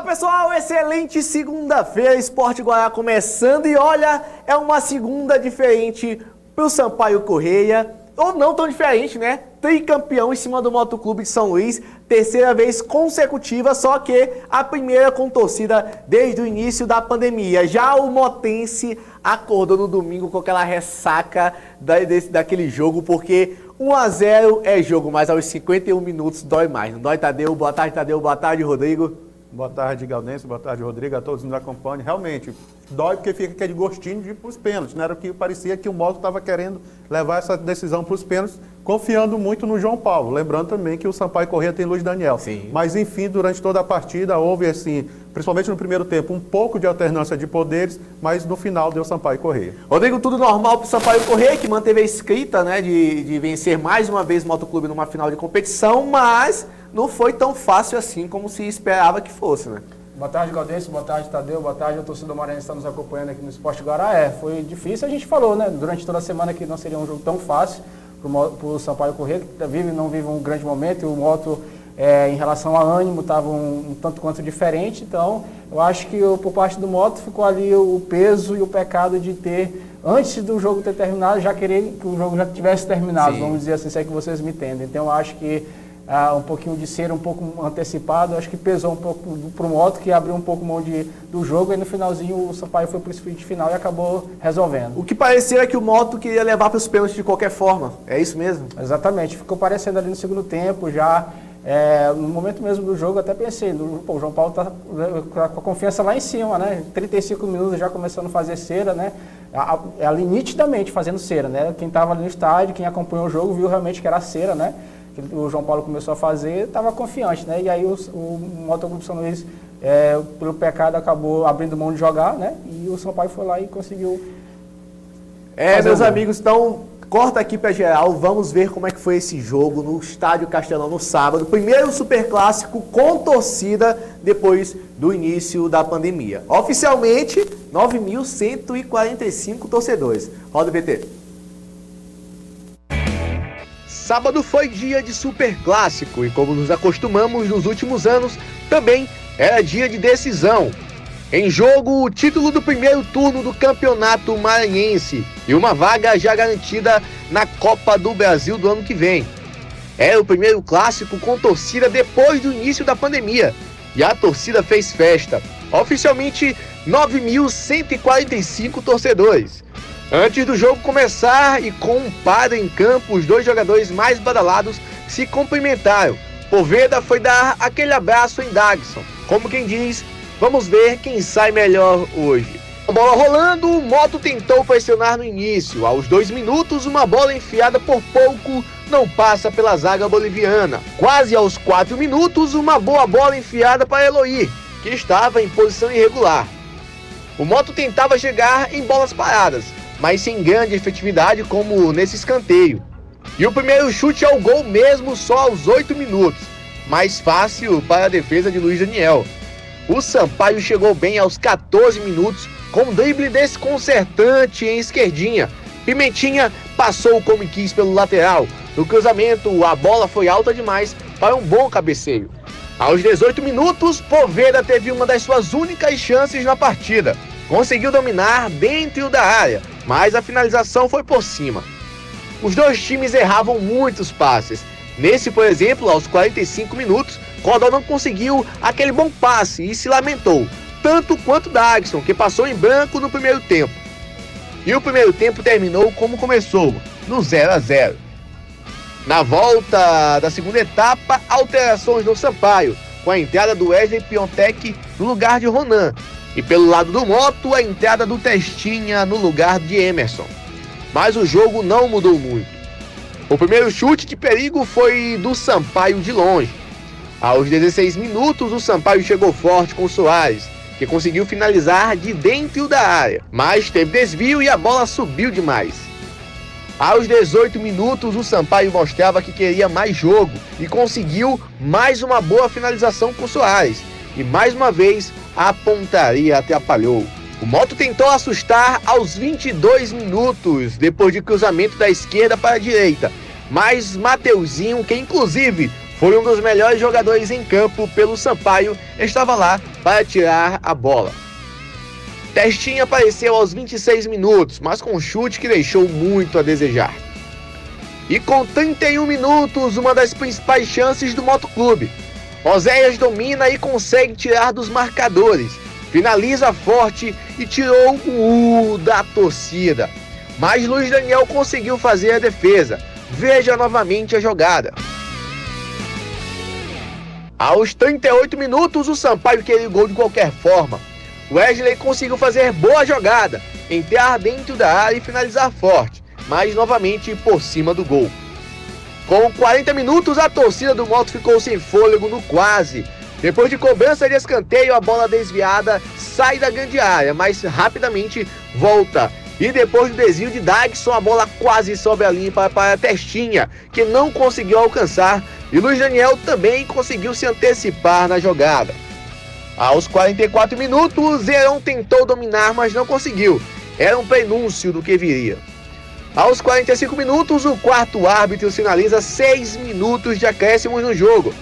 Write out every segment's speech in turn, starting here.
pessoal, excelente segunda-feira, Esporte Guará começando e olha, é uma segunda diferente pro Sampaio Corrêa, ou não tão diferente, né? Tricampeão em cima do Motoclube de São Luís, terceira vez consecutiva, só que a primeira com torcida desde o início da pandemia. Já o motense acordou no domingo com aquela ressaca daquele jogo, porque 1-0 é jogo, mas aos 51 minutos dói mais. Não dói, Tadeu? Boa tarde, Tadeu. Boa tarde, Rodrigo. Boa tarde, Gaudense. Boa tarde, Rodrigo. A todos que nos acompanham. Realmente, dói porque fica aquele gostinho de ir para os pênaltis. Não era o que parecia que o Moto estava querendo levar essa decisão para os pênaltis, confiando muito no João Paulo. Lembrando também que o Sampaio Corrêa tem Luiz Daniel. Sim. Mas, enfim, durante toda a partida houve, assim, principalmente no primeiro tempo, um pouco de alternância de poderes, mas no final deu Sampaio Corrêa. Rodrigo, tudo normal para o Sampaio Corrêa, que manteve a escrita, né, de vencer mais uma vez o Motoclube numa final de competição, mas não foi tão fácil assim como se esperava que fosse, né? Boa tarde, Gaudense. Boa tarde, Tadeu. Boa tarde, o torcedor maranhense está nos acompanhando aqui no Esporte Guará. Foi difícil, a gente falou, né, durante toda a semana que não seria um jogo tão fácil para o Sampaio Corrêa, que não vive um grande momento, e o Moto, em relação a ânimo, estava um tanto quanto diferente. Então, eu acho que por parte do Moto ficou ali o peso e o pecado de ter, antes do jogo ter terminado, já querer que o jogo já tivesse terminado. Sim. Vamos dizer assim, se é que vocês me entendem. Então, eu acho que um pouquinho de ser um pouco antecipado, acho que pesou um pouco para o Moto, que abriu um pouco mão do jogo, e no finalzinho o Sampaio foi para o sprint final e acabou resolvendo. O que parecia é que o Moto queria levar para os pênaltis de qualquer forma, é isso mesmo? Exatamente, ficou parecendo ali no segundo tempo, já no momento mesmo do jogo, até pensei, o João Paulo está com a confiança lá em cima, né? 35 minutos já começando a fazer cera, né? Ali nitidamente fazendo cera, né? Quem estava ali no estádio, quem acompanhou o jogo, viu realmente que era cera, né? Que o João Paulo começou a fazer, estava confiante, né? E aí o Motoclube São Luís, pelo pecado, acabou abrindo mão de jogar, né? E o Sampaio foi lá e conseguiu meus amigos, então corta aqui para geral, vamos ver como é que foi esse jogo no Estádio Castelão no sábado. Primeiro superclássico com torcida depois do início da pandemia. Oficialmente, 9.145 torcedores. Roda o VT. Sábado foi dia de superclássico e, como nos acostumamos nos últimos anos, também era dia de decisão. Em jogo, o título do primeiro turno do Campeonato Maranhense e uma vaga já garantida na Copa do Brasil do ano que vem. Era o primeiro clássico com torcida depois do início da pandemia e a torcida fez festa. Oficialmente, 9.145 torcedores. Antes do jogo começar e com um padre em campo, os dois jogadores mais badalados se cumprimentaram. Poveda foi dar aquele abraço em Dagson, como quem diz, vamos ver quem sai melhor hoje. Com a bola rolando, o Moto tentou pressionar no início. Aos 2 minutos, uma bola enfiada por pouco não passa pela zaga boliviana. Quase aos 4 minutos, uma boa bola enfiada para Eloy, que estava em posição irregular. O Moto tentava chegar em bolas paradas, mas sem grande efetividade como nesse escanteio. E o primeiro chute ao gol mesmo só aos 8 minutos, mais fácil para a defesa de Luiz Daniel. O Sampaio chegou bem aos 14 minutos com um drible desconcertante em esquerdinha. Pimentinha passou como quis pelo lateral. No cruzamento, a bola foi alta demais para um bom cabeceio. Aos 18 minutos, Poveda teve uma das suas únicas chances na partida. Conseguiu dominar dentro da área, mas a finalização foi por cima. Os dois times erravam muitos passes. Nesse, por exemplo, aos 45 minutos, Codó não conseguiu aquele bom passe e se lamentou, tanto quanto Dagson, que passou em branco no primeiro tempo. E o primeiro tempo terminou como começou, no 0-0. Na volta da segunda etapa, alterações no Sampaio, com a entrada do Wesley Piontek no lugar de Ronan. E pelo lado do Moto, a entrada do Testinha no lugar de Emerson. Mas o jogo não mudou muito. O primeiro chute de perigo foi do Sampaio de longe. Aos 16 minutos, o Sampaio chegou forte com o Soares, que conseguiu finalizar de dentro da área, mas teve desvio e a bola subiu demais. Aos 18 minutos, o Sampaio mostrava que queria mais jogo e conseguiu mais uma boa finalização com o Soares. E mais uma vez, a pontaria atrapalhou. O Moto tentou assustar aos 22 minutos, depois de cruzamento da esquerda para a direita. Mas Mateuzinho, que inclusive Foi um dos melhores jogadores em campo pelo Sampaio, estava lá para tirar a bola. Testinha apareceu aos 26 minutos, mas com um chute que deixou muito a desejar. E com 31 minutos, uma das principais chances do Motoclube. Oséias domina e consegue tirar dos marcadores. Finaliza forte e tirou o da torcida. Mas Luiz Daniel conseguiu fazer a defesa. Veja novamente a jogada. Aos 38 minutos, o Sampaio queria o gol de qualquer forma. Wesley conseguiu fazer boa jogada, entrar dentro da área e finalizar forte, mas novamente por cima do gol. Com 40 minutos, a torcida do Moto ficou sem fôlego no quase. Depois de cobrança de escanteio, a bola desviada sai da grande área, mas rapidamente volta. E depois do desvio de Dagson, a bola quase sobe a linha para a Testinha, que não conseguiu alcançar, e Luiz Daniel também conseguiu se antecipar na jogada. Aos 44 minutos, Zerão tentou dominar, mas não conseguiu. Era um prenúncio do que viria. Aos 45 minutos, o quarto árbitro sinaliza 6 minutos de acréscimos no jogo.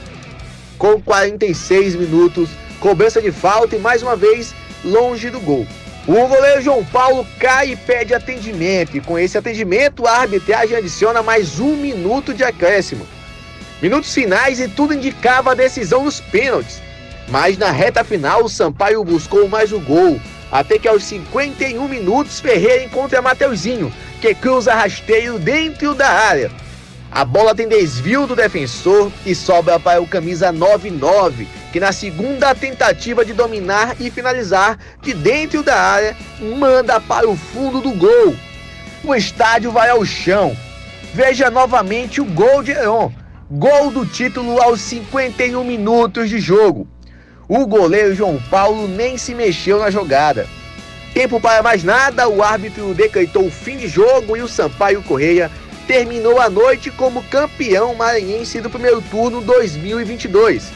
Com 46 minutos, cobrança de falta e mais uma vez longe do gol. O goleiro João Paulo cai e pede atendimento, e com esse atendimento a arbitragem adiciona mais 1 minuto de acréscimo. Minutos finais e tudo indicava a decisão nos pênaltis. Mas na reta final o Sampaio buscou mais o gol, até que aos 51 minutos Ferreira encontra Mateuzinho, que cruza rasteiro dentro da área. A bola tem desvio do defensor e sobra para o camisa 9-9, que na segunda tentativa de dominar e finalizar de dentro da área, manda para o fundo do gol. O estádio vai ao chão. Veja novamente o gol de Heron. Gol do título aos 51 minutos de jogo. O goleiro João Paulo nem se mexeu na jogada. Tempo para mais nada, o árbitro decretou o fim de jogo e o Sampaio Corrêa terminou a noite como campeão maranhense do primeiro turno 2022.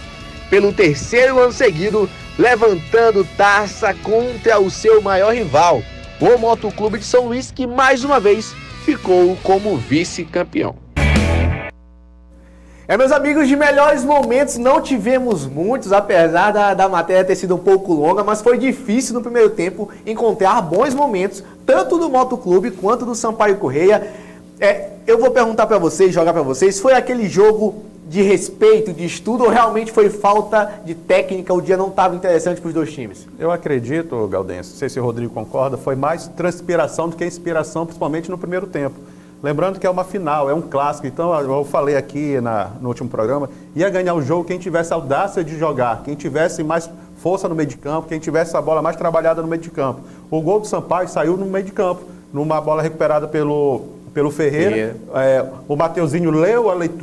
Pelo terceiro ano seguido, levantando taça contra o seu maior rival, o Motoclube de São Luís, que mais uma vez ficou como vice-campeão. Meus amigos, de melhores momentos não tivemos muitos, apesar da matéria ter sido um pouco longa, mas foi difícil no primeiro tempo encontrar bons momentos, tanto do Motoclube quanto do Sampaio Corrêa. Eu vou perguntar para vocês, jogar para vocês, foi aquele jogo de respeito, de estudo, ou realmente foi falta de técnica, o dia não estava interessante para os dois times? Eu acredito, Galdense, não sei se o Rodrigo concorda, foi mais transpiração do que inspiração, principalmente no primeiro tempo. Lembrando que é uma final, é um clássico, então eu falei aqui no último programa, ia ganhar o jogo quem tivesse audácia de jogar, quem tivesse mais força no meio de campo, quem tivesse a bola mais trabalhada no meio de campo. O gol do Sampaio saiu no meio de campo, numa bola recuperada pelo Ferreira. O Mateuzinho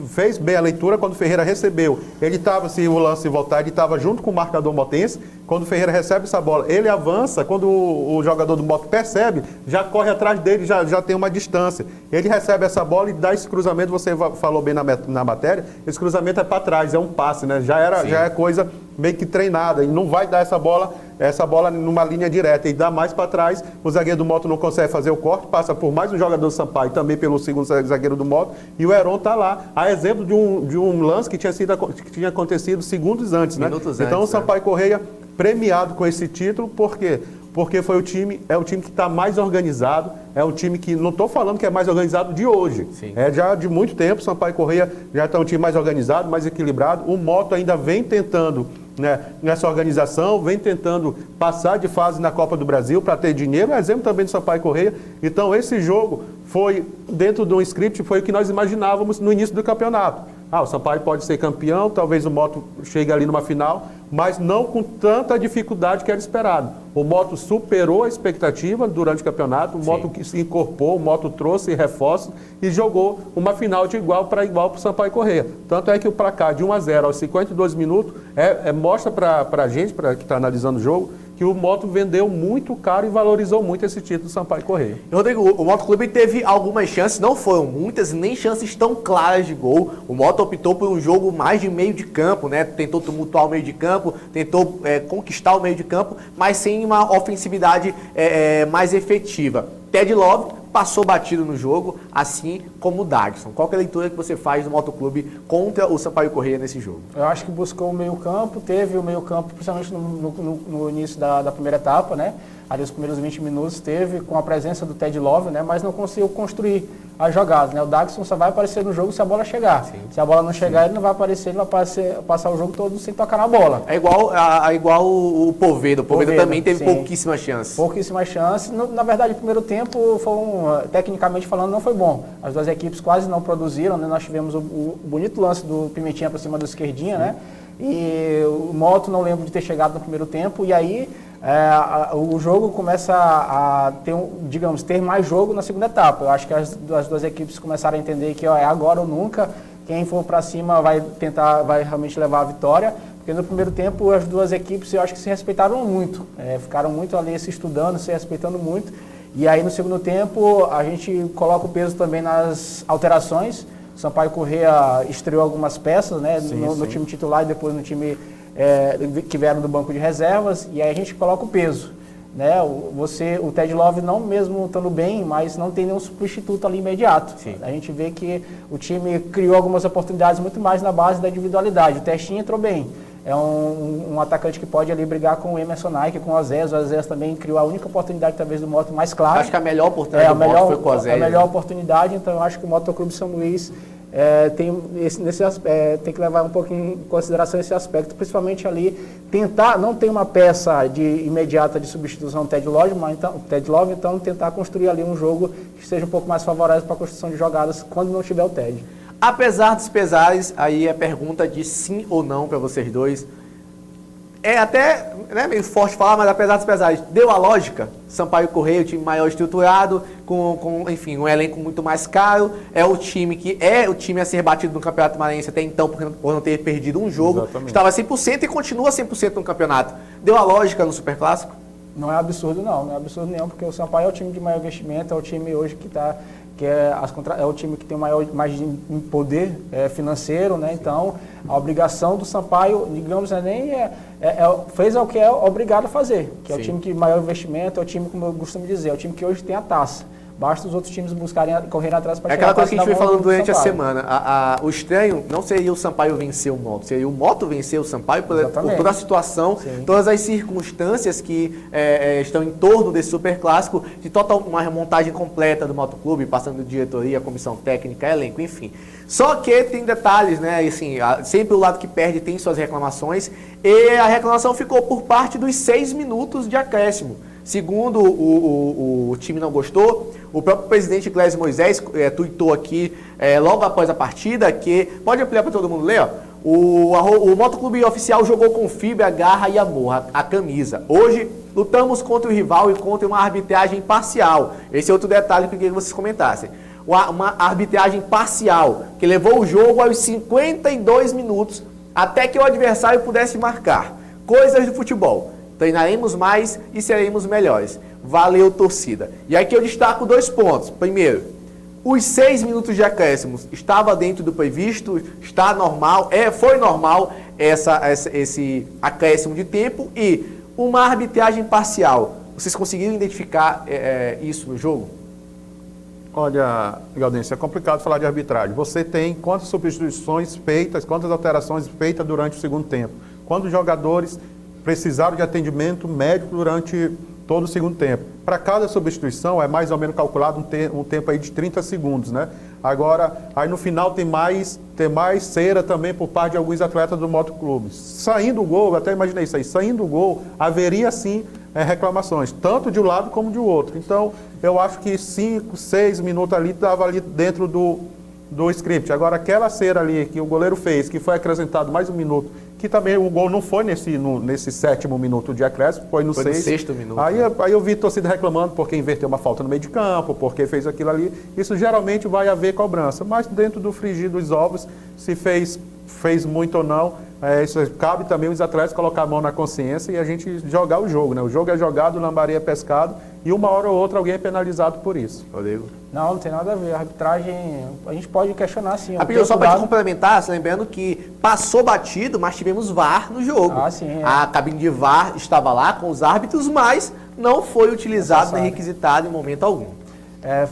fez bem a leitura quando o Ferreira recebeu. Ele estava, se o lance voltar, ele estava junto com o marcador motense. Quando o Ferreira recebe essa bola, ele avança. Quando o jogador do Moto percebe, já corre atrás dele, já tem uma distância. Ele recebe essa bola e dá esse cruzamento, você falou bem na matéria, esse cruzamento é para trás, é um passe, né? Já é coisa meio que treinada, e não vai dar essa bola numa linha direta, e dá mais para trás, o zagueiro do Moto não consegue fazer o corte, passa por mais um jogador do Sampaio, também pelo segundo zagueiro do Moto, e o Heron está lá, a exemplo de um lance que tinha acontecido segundos antes, né? Então o Sampaio Corrêa premiado com esse título, por quê? Porque é o time que está mais organizado, é um time que, não estou falando que é mais organizado de hoje, já de muito tempo, o Sampaio Corrêa já está um time mais organizado, mais equilibrado, o Moto ainda vem tentando, né, nessa organização, vem tentando passar de fase na Copa do Brasil para ter dinheiro, exemplo também do Sampaio Corrêa. Então esse jogo foi, dentro de um script, foi o que nós imaginávamos no início do campeonato. O Sampaio pode ser campeão, talvez o Moto chegue ali numa final, mas não com tanta dificuldade que era esperado. O Moto superou a expectativa durante o campeonato, o Moto que se incorporou, o Moto trouxe reforços e jogou uma final de igual para igual para o Sampaio Corrêa. Tanto é que o placar de 1-0 aos 52 minutos mostra para a gente, para que está analisando o jogo, que o Moto vendeu muito caro e valorizou muito esse título do Sampaio Corrêa. Rodrigo, o Motoclube teve algumas chances, não foram muitas, nem chances tão claras de gol. O Moto optou por um jogo mais de meio de campo, né? Tentou tumultuar o meio de campo, tentou conquistar o meio de campo, mas sem uma ofensividade mais efetiva. Ted Love passou batido no jogo, assim como o Dagson. Qual que é a leitura que você faz do Motoclube contra o Sampaio Corrêa nesse jogo? Eu acho que buscou o meio-campo, teve o meio-campo, principalmente no início da primeira etapa, né? Ali os primeiros 20 minutos teve com a presença do Ted Love, né? Mas não conseguiu construir as jogadas, né? O Dagson só vai aparecer no jogo se a bola chegar. Sim. Se a bola não chegar, ele não vai aparecer, ele vai passar o jogo todo sem tocar na bola. É igual o Poveda. O Poveda também teve pouquíssimas chances. Pouquíssimas chances. Na verdade, o primeiro tempo, tecnicamente falando, não foi bom. As duas equipes quase não produziram, né? Nós tivemos o bonito lance do Pimentinha para cima do Esquerdinha, né? E o Moto não lembro de ter chegado no primeiro tempo, e aí o jogo começa a ter mais jogo na segunda etapa. Eu acho que as duas equipes começaram a entender que é agora ou nunca, quem for para cima vai realmente levar a vitória, porque no primeiro tempo as duas equipes eu acho que se respeitaram muito, ficaram muito ali se estudando, se respeitando muito, e aí no segundo tempo a gente coloca o peso também nas alterações. O Sampaio Corrêa estreou algumas peças, né, no time titular e depois no time que vieram do banco de reservas, e aí a gente coloca o peso, né? O Ted Love não mesmo estando bem, mas não tem nenhum substituto ali imediato. Sim. A gente vê que o time criou algumas oportunidades muito mais na base da individualidade. O Testinho entrou bem. É um atacante que pode ali brigar com o Emerson Nike, com o Ozés. O Ozés também criou a única oportunidade, talvez, do Moto mais clara. Acho que a melhor oportunidade do Moto foi com o Ozés. A melhor oportunidade, então eu acho que o Motoclube São Luís tem que levar um pouquinho em consideração esse aspecto, principalmente ali, tentar, não ter uma peça imediata de substituição do Ted Love, então tentar construir ali um jogo que seja um pouco mais favorável para a construção de jogadas quando não tiver o Ted. Apesar dos pesares, aí é pergunta de sim ou não para vocês dois. É até meio forte falar, mas apesar dos pesares, deu a lógica? Sampaio Corrêa, o time maior estruturado, enfim, um elenco muito mais caro, é o time a ser batido no Campeonato Maranhense até então, por não ter perdido um jogo. Exatamente. Estava 100% e continua 100% no campeonato. Deu a lógica no Superclássico? Não é absurdo não é absurdo nenhum, porque o Sampaio é o time de maior investimento, é o time hoje é o time que tem mais poder financeiro, né? Então, a obrigação do Sampaio, digamos, fez o que é obrigado a fazer, que é o time de maior investimento, é o time, como eu costumo dizer, é o time que hoje tem a taça. Basta os outros times correrem atrás para chegar. É aquela coisa que a gente vem falando durante a semana. O estranho não seria o Sampaio vencer o Moto, seria o Moto vencer o Sampaio por toda a situação, todas as circunstâncias que estão em torno desse Superclássico, de uma remontagem completa do Motoclube, passando de diretoria, comissão técnica, elenco, enfim. Só que tem detalhes, né? Assim, sempre o lado que perde tem suas reclamações, e a reclamação ficou por parte dos 6 minutos de acréscimo. Segundo o time não gostou, o próprio presidente Clésio Moisés tuitou aqui logo após a partida que, pode ampliar para todo mundo ler, ó, o Motoclube Oficial jogou com fibra, garra e amor, a camisa. Hoje lutamos contra o rival e contra uma arbitragem parcial. Esse é outro detalhe que eu queria que vocês comentassem. Uma arbitragem parcial, que levou o jogo aos 52 minutos até que o adversário pudesse marcar. Coisas do futebol. Treinaremos mais e seremos melhores. Valeu, torcida. E aqui eu destaco 2 pontos. Primeiro, os 6 minutos de acréscimos estava dentro do previsto, está normal, foi normal esse acréscimo de tempo, e uma arbitragem parcial. Vocês conseguiram identificar isso no jogo? Olha, Gaudêncio, é complicado falar de arbitragem. Você tem quantas substituições feitas, quantas alterações feitas durante o segundo tempo? Quantos jogadores precisaram de atendimento médico durante todo o segundo tempo? Para cada substituição é mais ou menos calculado um tempo aí de 30 segundos, né? Agora, aí no final tem mais cera também por parte de alguns atletas do Motoclube. Saindo o gol, eu até imaginei isso aí, saindo o gol, haveria sim reclamações, tanto de um lado como de outro. Então, eu acho que 5, 6 minutos ali estava ali dentro do script. Agora, aquela cera ali que o goleiro fez, que foi acrescentado mais um minuto, que também o gol não foi nesse 7º minuto de acréscimo, foi no 6º minuto. Aí eu vi torcida reclamando porque inverteu uma falta no meio de campo, porque fez aquilo ali. Isso geralmente vai haver cobrança, mas dentro do frigir dos ovos, se fez muito ou não, isso cabe também os atletas colocar a mão na consciência e a gente jogar o jogo, né? O jogo é jogado, lambaria é pescado, e uma hora ou outra alguém é penalizado por isso. Rodrigo? Não tem nada a ver. A arbitragem, a gente pode questionar sim. Só para te complementar, lembrando que passou batido, mas tivemos VAR no jogo. A cabine de VAR estava lá com os árbitros, mas não foi utilizado nem requisitado em momento algum.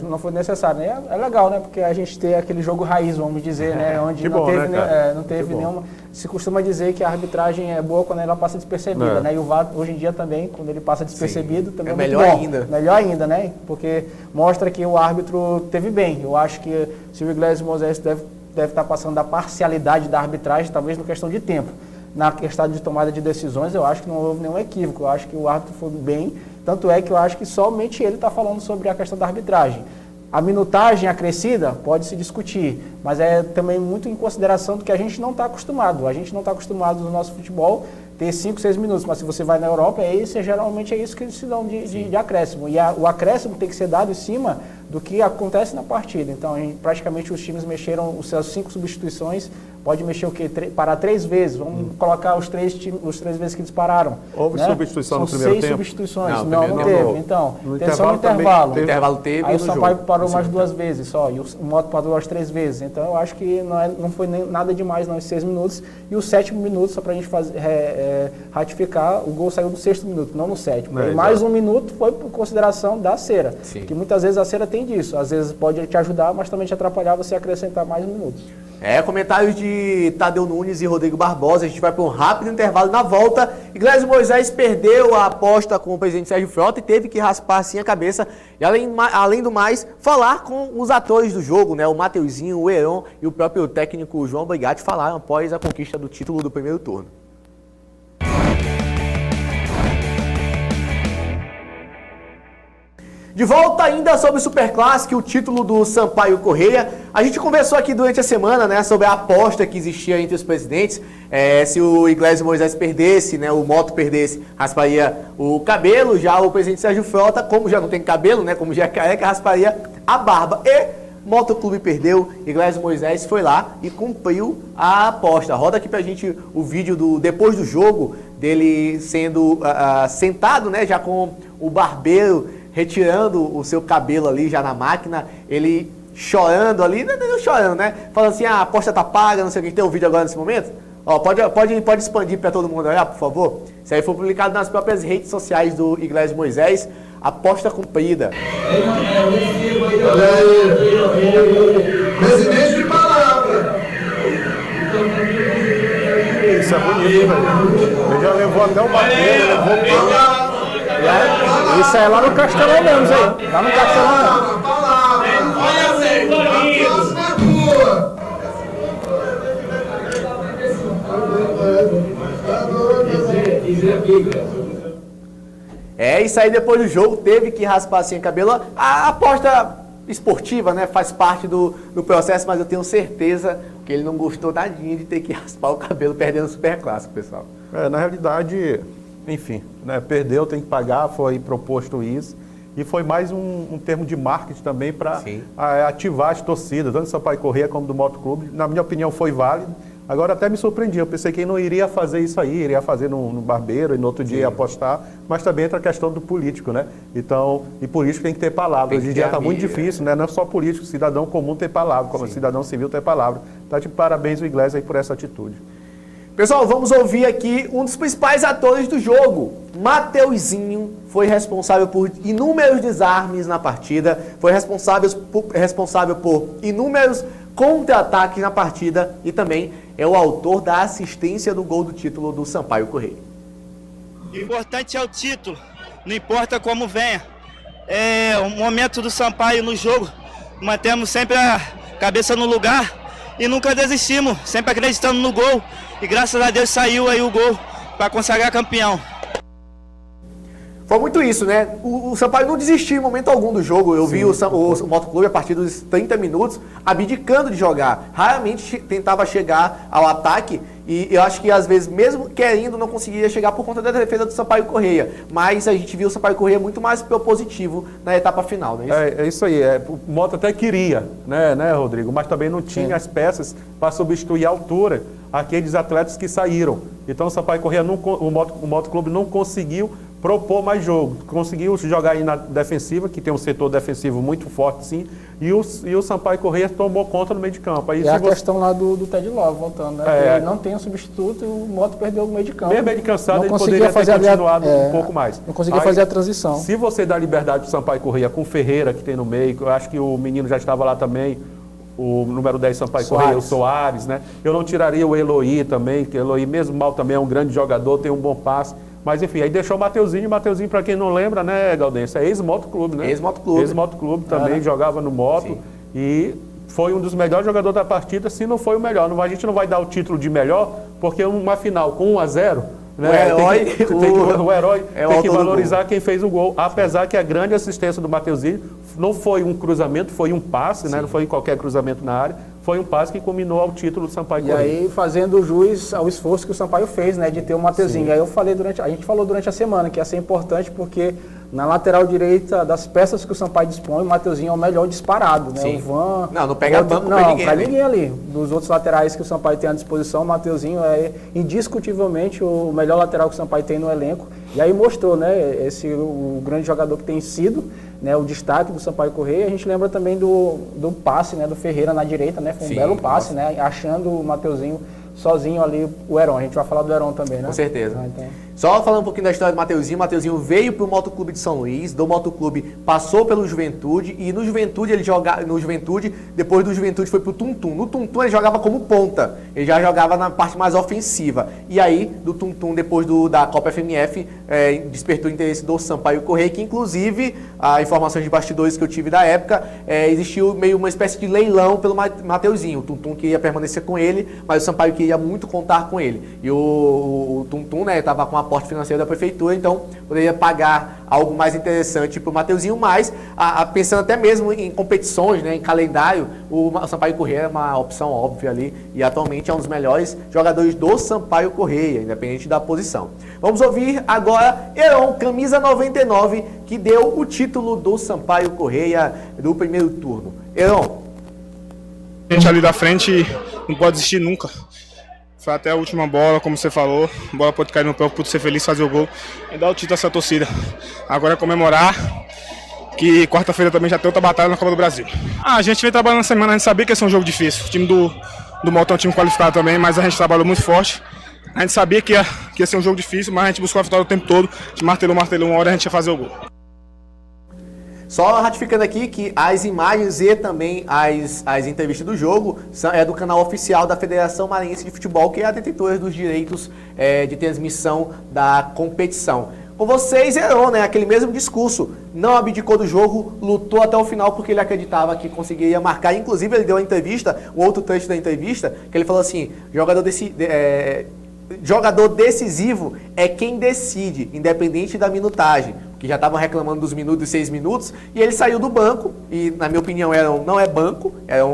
não foi necessário, né? É legal, né? Porque a gente tem aquele jogo raiz, vamos dizer, né? Onde não teve nenhuma... Se costuma dizer que a arbitragem é boa quando ela passa despercebida, né? E o VAR, hoje em dia também, quando ele passa despercebido, também é melhor ainda. Melhor ainda, né? Porque mostra que o árbitro teve bem. Eu acho que se o Iglesias Moisés deve estar passando da parcialidade da arbitragem, talvez na questão de tempo. Na questão de tomada de decisões, eu acho que não houve nenhum equívoco. Eu acho que o árbitro foi bem, tanto é que eu acho que somente ele está falando sobre a questão da arbitragem. A minutagem acrescida pode se discutir, mas é também muito em consideração do que a gente não está acostumado. A gente não está acostumado no nosso futebol ter 5, 6 minutos, mas se você vai na Europa, geralmente é isso que eles se dão de acréscimo. E o acréscimo tem que ser dado em cima do que acontece na partida. Então, praticamente os times mexeram os seus 5 substituições, pode mexer o quê? Parar 3 vezes, vamos colocar os 3 vezes que eles pararam. Houve substituição no primeiro tempo? São 6 substituições, não não teve. houve. Então, No teve só no intervalo. No intervalo teve. Aí e o no Sampaio jogo parou mais 2 vezes só, e o Moto parou as 3 vezes. Então, eu acho que não foi nada demais, não, esses 6 minutos. E o 7º minuto, só para a gente ratificar, o gol saiu no 6º minuto, não no 7º. E mais 1 minuto foi por consideração da cera. Sim. Que muitas vezes a cera tem disso. Às vezes pode te ajudar, mas também te atrapalhar você acrescentar mais 1 minuto. Comentários de Tadeu Nunes e Rodrigo Barbosa. A gente vai para um rápido intervalo. Na volta, Iglesias Moisés perdeu a aposta com o presidente Sérgio Frota e teve que raspar assim a cabeça. E além do mais, falar com os atores do jogo, né? O Mateuzinho, o Heron e o próprio técnico João Brigatti falaram após a conquista do título do primeiro turno. De volta ainda sobre o Superclássico, o título do Sampaio Corrêa. A gente conversou aqui durante a semana, né, sobre a aposta que existia entre os presidentes. Se o Iglesias Moisés perdesse, né, o Moto perdesse, rasparia o cabelo. Já o presidente Sérgio Frota, como já não tem cabelo, né, como já é careca, rasparia a barba. E Moto Clube perdeu, Iglesias Moisés foi lá e cumpriu a aposta. Roda aqui pra gente o vídeo depois do jogo, dele sendo sentado, né, já com o barbeiro retirando o seu cabelo ali já na máquina, ele chorando ali, não chorando, né? Falando assim, a aposta tá paga, não sei o que. Tem um vídeo agora nesse momento? Ó, pode expandir para todo mundo olhar, por favor? Isso aí foi publicado nas próprias redes sociais do Iglesias Moisés. Aposta cumprida. Presidente de palavra. Isso é bonito, velho. Ele já levou até o barbeiro, levou o Isso é lá no Castelão mesmo, aí. Lá no Castelão mesmo. Isso aí depois do jogo, teve que raspar assim o cabelo. A aposta esportiva, né, faz parte do processo, mas eu tenho certeza que ele não gostou nadinha de ter que raspar o cabelo perdendo o Superclássico, pessoal. Na realidade, enfim, né, perdeu, tem que pagar, foi proposto isso. E foi mais um termo de marketing também para ativar as torcidas, tanto do Sampaio Corrêa como do Moto Clube. Na minha opinião, foi válido. Agora até me surpreendi, eu pensei que ele não iria fazer isso aí, iria fazer no barbeiro e no outro dia ia apostar, mas também entra a questão do político, né? Então, e político tem que ter palavra. Hoje em dia está muito difícil, né? Não é só político, cidadão comum ter palavra, como cidadão civil ter palavra. Tá de parabéns o Iglesias aí por essa atitude. Pessoal, vamos ouvir aqui um dos principais atores do jogo. Mateuzinho foi responsável por inúmeros desarmes na partida, foi responsável por inúmeros contra-ataques na partida e também é o autor da assistência do gol do título do Sampaio Corrêa. O importante é o título, não importa como venha. O momento do Sampaio no jogo, mantemos sempre a cabeça no lugar e nunca desistimos, sempre acreditando no gol. E graças a Deus saiu aí o gol para consagrar campeão. Foi muito isso, né? O Sampaio não desistiu em momento algum do jogo. Eu vi o Moto Clube a partir dos 30 minutos abdicando de jogar. Raramente tentava chegar ao ataque e eu acho que às vezes, mesmo querendo, não conseguia chegar por conta da defesa do Sampaio Corrêa. Mas a gente viu o Sampaio Corrêa muito mais propositivo na etapa final, não é isso? É isso aí. O Moto até queria, né, Rodrigo? Mas também não tinha as peças para substituir a altura aqueles atletas que saíram. Então o Sampaio Corrêa, o Moto Clube não conseguiu propor mais jogo. Conseguiu jogar aí na defensiva, que tem um setor defensivo muito forte, sim, e o Sampaio Corrêa tomou conta no meio de campo. Aí, e a questão lá do Ted Love, voltando, né? Ele não tem um substituto e o Moto perdeu o meio de campo. Mesmo ele cansado, não ele poderia ter continuado um pouco mais. Não conseguia fazer a transição. Se você dá liberdade para o Sampaio Corrêa com o Ferreira, que tem no meio, eu acho que o menino já estava lá também, o número 10 Sampaio Corrêa, o Soares, né? Eu não tiraria o Eloy também, que o Eloy, mesmo mal, também é um grande jogador, tem um bom passe. Mas enfim, aí deixou o Mateuzinho. Mateuzinho, para quem não lembra, né, Gaudêncio, é ex-Moto Clube, né? Ex-Moto Clube. Ex-Moto Clube também, jogava no Moto. E foi um dos melhores jogadores da partida, se não foi o melhor. A gente não vai dar o título de melhor, porque uma final com 1-0, né, o herói tem que valorizar quem fez o gol. Apesar que a grande assistência do Mateuzinho não foi um cruzamento, foi um passe, né? Não foi qualquer cruzamento na área. Foi um passe que culminou ao título do Sampaio Corrêa. E aí, fazendo jus ao esforço que o Sampaio fez, né, de ter o Mateuzinho. E aí a gente falou durante a semana que ia ser importante porque na lateral direita das peças que o Sampaio dispõe, o Mateuzinho é o melhor disparado, né? Sim. O Van... Não pega banco pra ninguém. Não, pra ninguém ali. Dos outros laterais que o Sampaio tem à disposição, o Mateuzinho é indiscutivelmente o melhor lateral que o Sampaio tem no elenco. E aí mostrou, né, o grande jogador que tem sido, né, o destaque do Sampaio Corrêa. A gente lembra também do passe, né, do Ferreira na direita, né? Foi um belo passe, né? Achando o Mateuzinho sozinho ali, o Heron. A gente vai falar do Heron também, né? Com certeza. Então... Só falando um pouquinho da história do Mateuzinho. Mateuzinho veio para o Motoclube de São Luís, do Motoclube passou pelo Juventude, e no Juventude ele jogava, depois do Juventude foi pro Tum-Tum. No Tum-Tum ele jogava como ponta, ele já jogava na parte mais ofensiva. E aí, do Tum-Tum, depois da Copa FMF, despertou o interesse do Sampaio Corrêa, que inclusive, a informações de bastidores que eu tive da época, existiu meio uma espécie de leilão pelo Mateuzinho. O Tum-Tum queria permanecer com ele, mas o Sampaio queria muito contar com ele. E o Tum-Tum, né, estava com aporte financeiro da prefeitura, então poderia pagar algo mais interessante para o Mateuzinho, mas pensando até mesmo em competições, né, em calendário, o Sampaio Corrêa é uma opção óbvia ali, e atualmente é um dos melhores jogadores do Sampaio Corrêa, independente da posição. Vamos ouvir agora Heron, camisa 99, que deu o título do Sampaio Corrêa do primeiro turno. Heron. A gente ali da frente não pode desistir nunca. Foi até a última bola, como você falou. A bola pode cair no pé, eu pude ser feliz, fazer o gol e dar o título a essa torcida. Agora é comemorar, que quarta-feira também já tem outra batalha na Copa do Brasil. A gente vem trabalhando na semana, a gente sabia que ia ser um jogo difícil. O time do Moto é um time qualificado também, mas a gente trabalhou muito forte. A gente sabia que ia ser um jogo difícil, mas a gente buscou a vitória o tempo todo. A gente martelou, uma hora a gente ia fazer o gol. Só ratificando aqui que as imagens e também as entrevistas do jogo é do canal oficial da Federação Maranhense de Futebol, que é a detentora dos direitos de transmissão da competição. Com vocês, Heron, né? Aquele mesmo discurso, não abdicou do jogo, lutou até o final porque ele acreditava que conseguiria marcar. Inclusive, ele deu uma entrevista, um outro trecho da entrevista, que ele falou assim, jogador decisivo é quem decide, independente da minutagem. Que já estavam reclamando dos minutos e 6 minutos, e ele saiu do banco, e na minha opinião não é banco,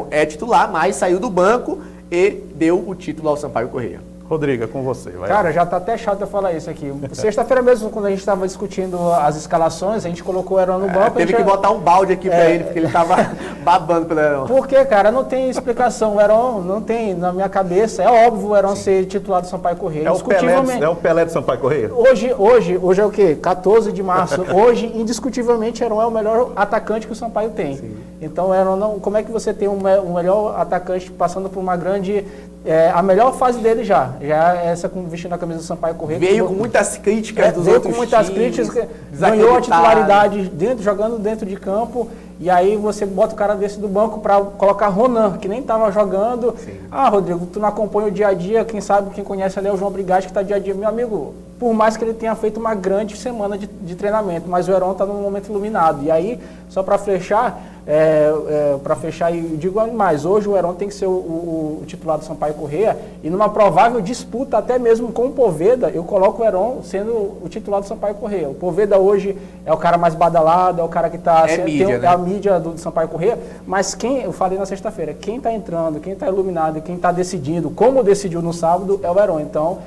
é titular, mas saiu do banco e deu o título ao Sampaio Corrêa. Rodrigo, é com você. Vai. Cara, já tá até chato eu falar isso aqui. Sexta-feira mesmo, quando a gente estava discutindo as escalações, a gente colocou o Heron no banco. Teve que botar um balde aqui pra ele, porque ele tava babando pelo Heron. Por quê, cara? Não tem explicação. O Heron não tem, na minha cabeça, é óbvio o Heron ser titular do Sampaio Corrêa. É o Pelé do Sampaio Corrêa? Hoje é o quê? 14 de março. Hoje, indiscutivelmente, Heron é o melhor atacante que o Sampaio tem. Sim. Então, Heron, como é que você tem um melhor atacante passando por uma grande... a melhor fase dele já essa vestindo a camisa do Sampaio Corrêa. Veio com muitas críticas dos outros times. Veio com muitas críticas, ganhou a titularidade jogando dentro de campo, e aí você bota o cara desse do banco para colocar Ronan, que nem estava jogando. Sim. Rodrigo, tu não acompanha o dia a dia, quem sabe, quem conhece ali é o João Brigatti, que está dia a dia. Meu amigo, por mais que ele tenha feito uma grande semana de treinamento, mas o Heron está num momento iluminado. E aí, só para fechar, e digo mais, hoje o Heron tem que ser o titular do Sampaio Corrêa, e numa provável disputa até mesmo com o Poveda, eu coloco o Heron sendo o titular do Sampaio Corrêa. O Poveda hoje é o cara mais badalado, é o cara que está... É a mídia do Sampaio Corrêa, mas eu falei na sexta-feira, quem está entrando, quem está iluminado, quem está decidindo, como decidiu no sábado, é o Heron. Então,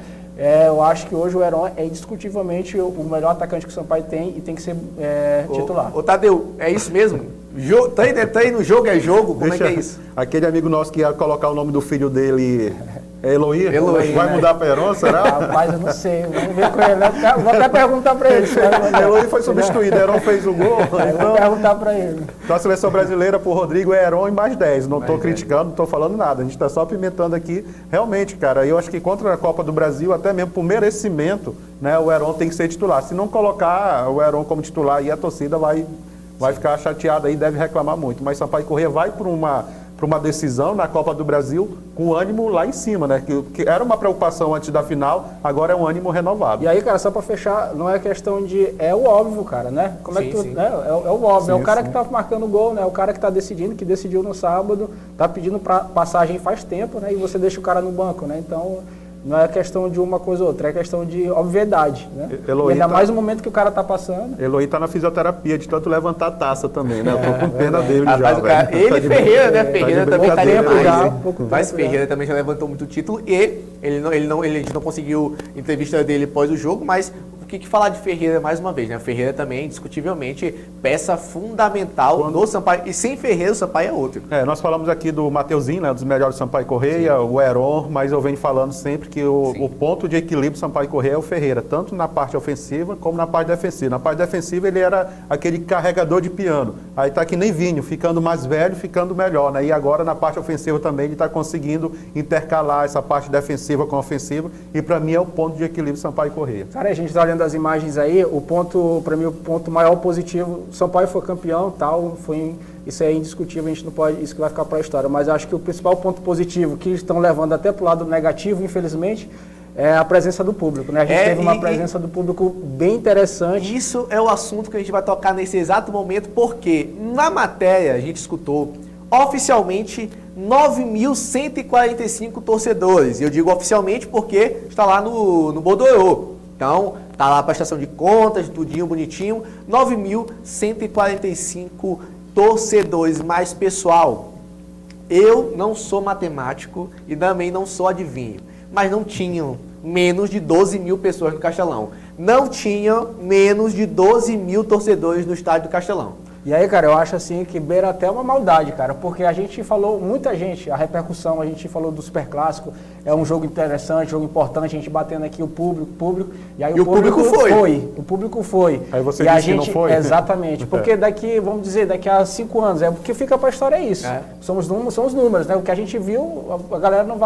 eu acho que hoje o Heron é indiscutivelmente o melhor atacante que o Sampaio tem e tem que ser titular. Ô Tadeu, é isso mesmo? Treino no jogo é jogo? Como é que é isso? Aquele amigo nosso que ia colocar o nome do filho dele É Eloy? Eloy, Vai né? mudar para Heron, será? Rapaz, eu não sei. Vamos ver com ele. Né? Vou até perguntar para ele. Eloy foi substituído, Heron fez o gol. Vou perguntar para ele. Então a seleção brasileira por Rodrigo é Heron e mais 10. Não estou criticando, não estou falando nada. A gente está só apimentando aqui. Realmente, cara, eu acho que contra a Copa do Brasil, até mesmo por merecimento, né, o Heron tem que ser titular. Se não colocar o Heron como titular, aí a torcida vai ficar chateada e deve reclamar muito. Mas Sampaio Corrêa vai para uma decisão na Copa do Brasil com o ânimo lá em cima, né? Que era uma preocupação antes da final, agora é um ânimo renovado. E aí, cara, só pra fechar, não é questão de... É o óbvio, cara, né? Como é que tu... Né? É o óbvio. Sim, é o cara que tá marcando o gol, né? É o cara que tá decidindo, que decidiu no sábado, tá pedindo passagem faz tempo, né? E você deixa o cara no banco, né? Então... Não é questão de uma coisa ou outra, é questão de obviedade, né? Eloy, e ainda mais o momento que o cara tá passando. Eloy tá na fisioterapia, de tanto levantar a taça também, né? Eu tô com pena dele já, Rapaz, velho. ele e Ferreira, né? Ferreira também tá demais. Mas tempo, Ferreira também já levantou muito título e a gente não conseguiu entrevista dele após o jogo, mas o que falar de Ferreira mais uma vez, né? Ferreira também, indiscutivelmente, peça fundamental do Sampaio. E sem Ferreira, o Sampaio é outro. Nós falamos aqui do Mateuzinho, né? Dos melhores do Sampaio Corrêa, o Heron, mas eu venho falando sempre que o ponto de equilíbrio do Sampaio Corrêa é o Ferreira, tanto na parte ofensiva como na parte defensiva. Na parte defensiva ele era aquele carregador de piano. Aí tá que nem Vinho, ficando mais velho, ficando melhor, né? E agora na parte ofensiva também ele está conseguindo intercalar essa parte defensiva com a ofensiva. E para mim é o ponto de equilíbrio do Sampaio Corrêa. Cara, a gente tá olhando as imagens aí, para mim o ponto maior positivo, o Sampaio foi campeão, tal, isso é indiscutível, a gente não pode, isso que vai ficar para a história, mas eu acho que o principal ponto positivo que estão levando até para o lado negativo, infelizmente, é a presença do público, né? A gente teve uma presença do público bem interessante. Isso é o assunto que a gente vai tocar nesse exato momento, porque na matéria a gente escutou oficialmente 9.145 torcedores. E eu digo oficialmente porque está lá no Bordeaux. Então, tá lá a prestação de contas, tudinho bonitinho. 9.145 torcedores. Mas, pessoal, eu não sou matemático e também não sou adivinho. Mas não tinham menos de 12 mil pessoas no Castelão. Não tinham menos de 12 mil torcedores no estádio do Castelão. E aí, cara, eu acho assim que beira até uma maldade, cara, porque a gente falou, muita gente, a repercussão, a gente falou do Superclássico, é um jogo interessante, jogo importante, a gente batendo aqui o público, e aí o público foi. O público foi. Aí você e disse a gente, que não foi? Exatamente, porque daqui, vamos dizer, daqui a 5 anos, o que fica para a história é isso. São os números, né? O que a gente viu, a galera não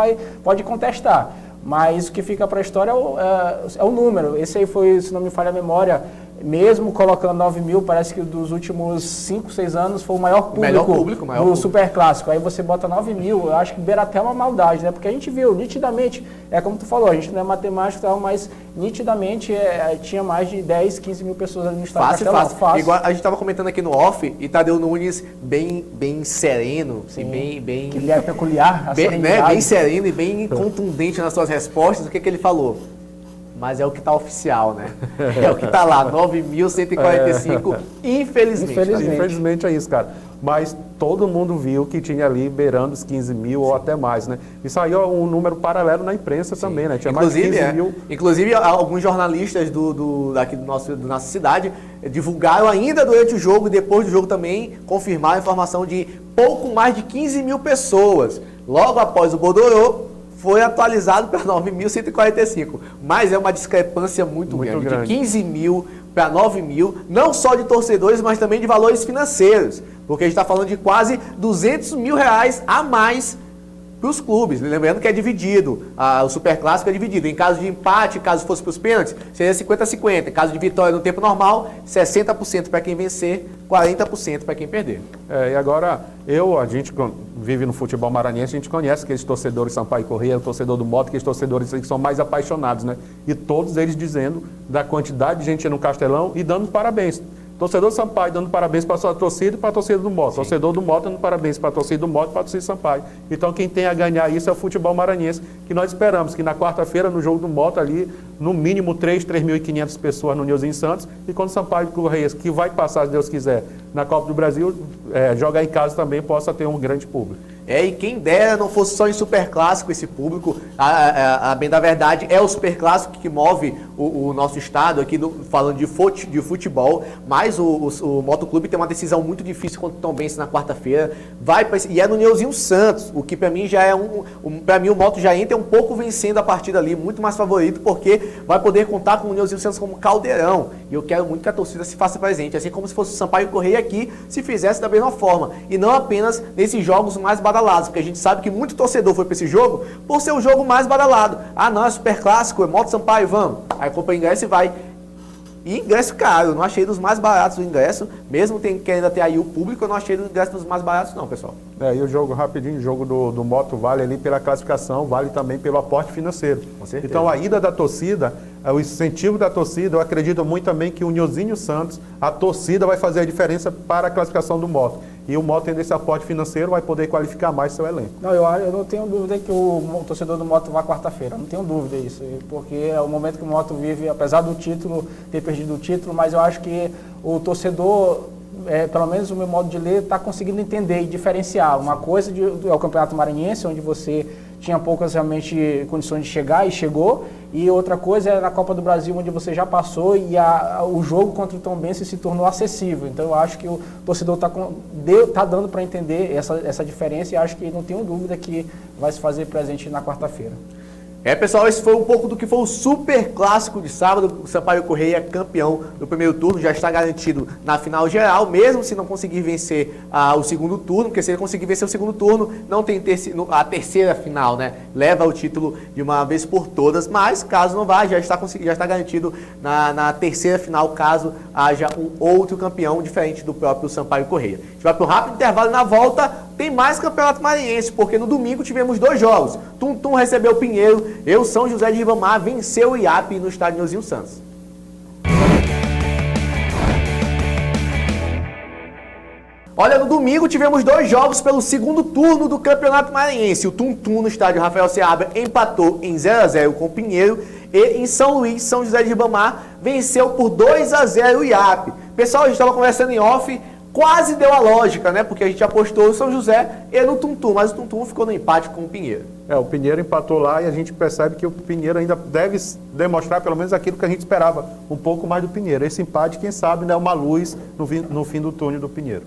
pode contestar. Mas o que fica para a história é o número. Esse aí foi, se não me falha a memória, mesmo colocando 9 mil, parece que dos últimos 5, 6 anos foi o maior público do Superclássico. Aí você bota 9 mil, eu acho que beira até uma maldade, né? Porque a gente viu nitidamente, como tu falou, a gente não é matemático, mas nitidamente tinha mais de 10, 15 mil pessoas ali no estádio. Fácil. Igual a gente estava comentando aqui no off, e Tadeu Nunes bem sereno, sim, e bem... Ele é peculiar, bem sereno e bem contundente nas suas respostas. O que ele falou? Mas é o que está oficial, né? É o que está lá, 9.145, infelizmente. Infelizmente é isso, cara. Mas todo mundo viu que tinha ali beirando os 15 mil ou até mais, né? Isso aí é um número paralelo na imprensa também, né? Tinha inclusive, mais de 15 mil. Inclusive, alguns jornalistas daqui da nossa cidade divulgaram ainda durante o jogo e depois do jogo também confirmaram a informação de pouco mais de 15 mil pessoas. Logo após o Bordeaux, foi atualizado para 9.145, mas é uma discrepância muito grande, de 15 mil para 9 mil, não só de torcedores, mas também de valores financeiros, porque a gente está falando de quase 200 mil reais a mais para os clubes. Lembrando que é dividido, o Superclássico é dividido. Em caso de empate, caso fosse para os pênaltis, seria 50-50. Em caso de vitória no tempo normal, 60% para quem vencer, 40% para quem perder. E agora, a gente vive no futebol maranhense, a gente conhece aqueles torcedores Sampaio Corrêa, o torcedor do Mota, aqueles torcedores que são mais apaixonados, né? E todos eles dizendo da quantidade de gente no Castelão e dando parabéns. Torcedor do Sampaio dando parabéns para a sua torcida e para a torcida do Mota. Torcedor do Mota dando parabéns para a torcida do Mota e para a torcida do Sampaio. Então quem tem a ganhar isso é o futebol maranhense, que nós esperamos que na quarta-feira, no jogo do Mota ali, no mínimo 3.500 pessoas no Nilzinho Santos, e quando o Sampaio Corrêa, que vai passar, se Deus quiser, na Copa do Brasil, jogar em casa também possa ter um grande público. E quem dera não fosse só em Superclássico esse público. A bem da verdade, é o Superclássico que move o nosso estado aqui, falando de futebol. Mas o Motoclube tem uma decisão muito difícil contra o Tombense na quarta-feira. E é no Nilzinho Santos, o que para mim já é para mim o Moto já entra um pouco vencendo a partida ali, muito mais favorito, porque vai poder contar com o Nilzinho Santos como caldeirão. E eu quero muito que a torcida se faça presente, assim como se fosse o Sampaio Corrêa aqui, se fizesse da mesma forma. E não apenas nesses jogos mais badalados, porque a gente sabe que muito torcedor foi para esse jogo por ser o jogo mais badalado. Ah, não, é Superclássico, é Moto Sampaio, vamos. Aí compra ingresso e vai. E ingresso caro, eu não achei dos mais baratos o ingresso, mesmo querendo ter aí o público, eu não achei o ingresso dos mais baratos não, pessoal. E o jogo, rapidinho, o jogo do Moto vale ali pela classificação, vale também pelo aporte financeiro. Com certeza. Então a ida da torcida, o incentivo da torcida, eu acredito muito também que o Nilzinho Santos, a torcida vai fazer a diferença para a classificação do Moto. E o Moto, tendo esse aporte financeiro, vai poder qualificar mais seu elenco. Não, eu não tenho dúvida que o torcedor do Moto vá quarta-feira. Não tenho dúvida disso. Porque é o momento que o Moto vive, apesar do título, ter perdido o título, mas eu acho que o torcedor, pelo menos o meu modo de ler, está conseguindo entender e diferenciar. Uma coisa é o Campeonato Maranhense, onde você tinha poucas realmente condições de chegar e chegou, e outra coisa é na Copa do Brasil, onde você já passou e o jogo contra o Tombense se tornou acessível. Então eu acho que o torcedor tá dando para entender essa diferença, e acho que não tenho dúvida que vai se fazer presente na quarta-feira. Pessoal, esse foi um pouco do que foi o Super Clássico de sábado. O Sampaio Corrêa, campeão do primeiro turno, já está garantido na final geral, mesmo se não conseguir vencer o segundo turno, porque se ele conseguir vencer o segundo turno, não tem a terceira final, né? Leva o título de uma vez por todas, mas caso não vá, já está garantido na terceira final, caso haja um outro campeão diferente do próprio Sampaio Corrêa. A gente vai para um rápido intervalo e na volta tem mais Campeonato Maranhense, porque no domingo tivemos 2 jogos. Tum recebeu o Pinheiro, São José de Ribamar venceu o IAP no estádio Nilzinho Santos. Olha, no domingo tivemos 2 jogos pelo segundo turno do Campeonato Maranhense. O Tum no estádio Rafael Seabra empatou em 0-0 com o Pinheiro, e em São Luís, São José de Ribamar venceu por 2-0 o IAP. Pessoal, a gente estava conversando em off, quase deu a lógica, né? Porque a gente apostou no São José e no Tum, mas o Tum ficou no empate com o Pinheiro. O Pinheiro empatou lá e a gente percebe que o Pinheiro ainda deve demonstrar pelo menos aquilo que a gente esperava, um pouco mais do Pinheiro. Esse empate, quem sabe, é uma luz no fim do túnel do Pinheiro.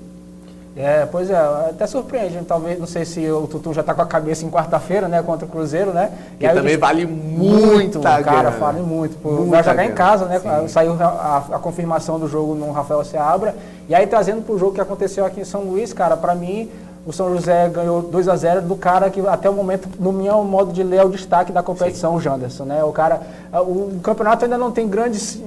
Pois é, até surpreende, talvez, não sei se o Tutum já está com a cabeça em quarta-feira, né, contra o Cruzeiro, né? Que também vale muito, cara, vale muito. Vai jogar em casa, né? Sim. Saiu a confirmação do jogo no Rafael Seabra, e aí trazendo para o jogo que aconteceu aqui em São Luís, cara, para mim, o São José ganhou 2-0 do cara que até o momento, no meu modo de ler, é o destaque da competição, sim, o Janderson, né? O campeonato ainda não tem grandes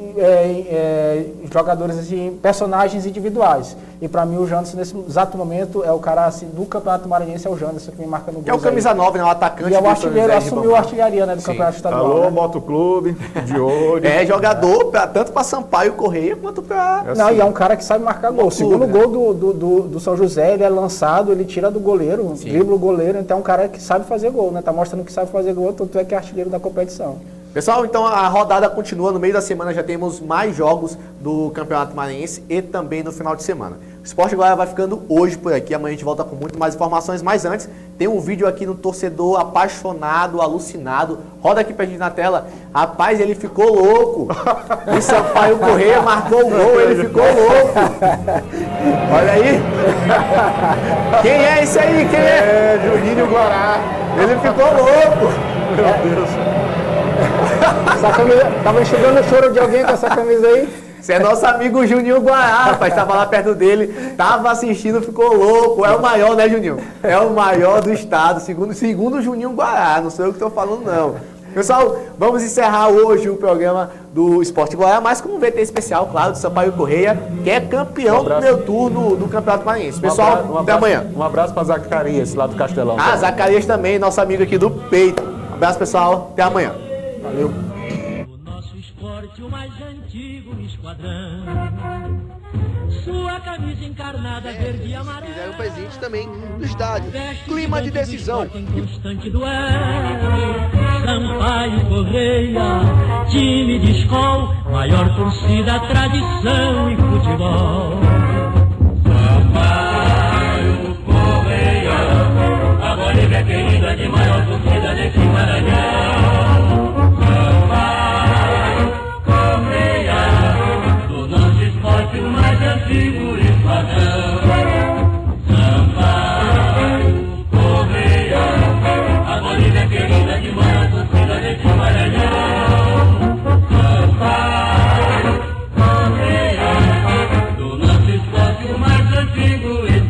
jogadores, assim, personagens individuais. E para mim o Janderson, nesse exato momento, é o cara assim, do Campeonato Maranhense, é o Janderson que vem marcando gols. É o camisa 9, né? O atacante. E é o artilheiro, assumiu a artilharia, né, do Campeonato Estadual. Alô, né? Motoclube, de olho. Jogador tanto para Sampaio Corrêa quanto para... Não, e é um cara que sabe marcar gol. O segundo gol do São José, ele é lançado, ele tira do goleiro, dribla o goleiro, então é um cara que sabe fazer gol, né? Tá mostrando que sabe fazer gol, tanto é que é artilheiro da competição. Pessoal, então a rodada continua, no meio da semana já temos mais jogos do Campeonato Maranhense e também no final de semana. O Esporte Goiás vai ficando hoje por aqui, amanhã a gente volta com muito mais informações, mas antes tem um vídeo aqui no torcedor apaixonado, alucinado, roda aqui pra gente na tela. Rapaz, ele ficou louco, o Sampaio Corrêa marcou o gol, ele ficou louco. Olha aí. Quem é esse aí? Quem é? Juninho Guará. Ele ficou louco. Meu Deus. Essa camisa, tava enxugando o choro de alguém com essa camisa aí? Você é nosso amigo Juninho Guará, rapaz, tava lá perto dele, tava assistindo, ficou louco. É o maior, né, Juninho? É o maior do estado, segundo o Juninho Guará, não sou eu que estou falando, não. Pessoal, vamos encerrar hoje o programa do Esporte Goiás, mas com um VT especial, claro, do Sampaio Corrêia, que é campeão do primeiro turno do Campeonato Maranhense. Pessoal, até amanhã. Um abraço para Zacarias, lá do Castelão. Zacarias também, nosso amigo aqui do peito. Um abraço, pessoal, até amanhã. Valeu. O nosso esporte, o mais antigo esquadrão. Sua camisa encarnada, verde e amarela. Fizeram presente também no estádio. Clima de decisão. Constante duelo. Sampaio Corrêa, time de escola, maior torcida, tradição e futebol. Sampaio Corrêa, ganhar.